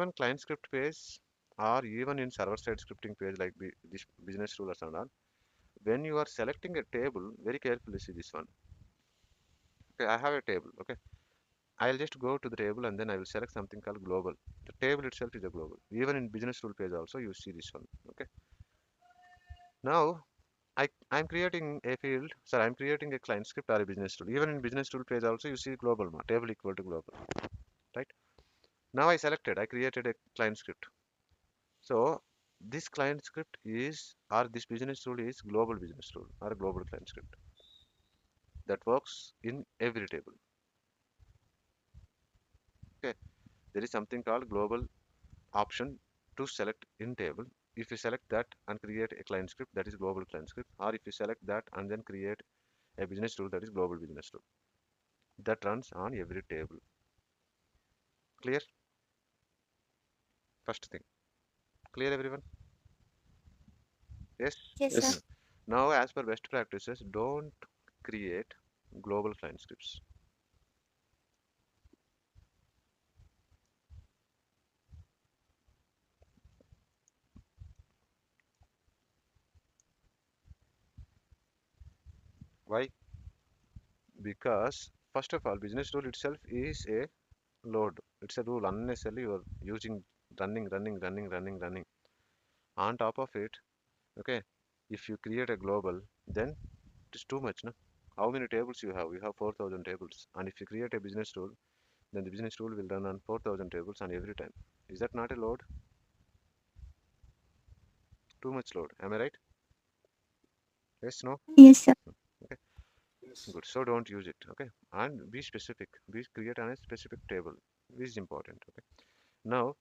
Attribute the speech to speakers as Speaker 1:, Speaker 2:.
Speaker 1: even client script page or even in server-side scripting page like this business rulers and all, when you are selecting a table, very carefully see this one. Okay, I have a table. Okay, I'll just go to the table and then I will select something called global. The table itself is a global. Even in business rule page also you see this one. Okay, now I'm creating a field. Sorry, I'm creating a client script or a business rule. Even in business rule page also you see global table equal to global, right? Now I created a client script. So this client script is, or this business rule is global business rule or a global client script that works in every table. Okay, there is something called global option to select in table. If you select that and create a client script, that is global client script, or if you select that and then create a business rule, that is global business rule that runs on every table. Clear? First thing. Clear, everyone? Yes?
Speaker 2: Yes,
Speaker 3: Yes.
Speaker 2: sir.
Speaker 1: No. Now, as per best practices, don't create global client scripts. Why? Because first of all, business rule itself is a load. It's a rule. Unnecessarily you are using running. On top of it, okay, if you create a global, then it's too much, no? How many tables you have? You have 4,000 tables. And if you create a business rule, then the business rule will run on 4,000 tables on every time. Is that not a load? Too much load. Am I right? Yes, no?
Speaker 2: Yes, sir.
Speaker 1: Okay,
Speaker 3: Yes.
Speaker 1: good. So don't use it. Okay, and be specific. Be create on a specific table. This is important. Okay. Now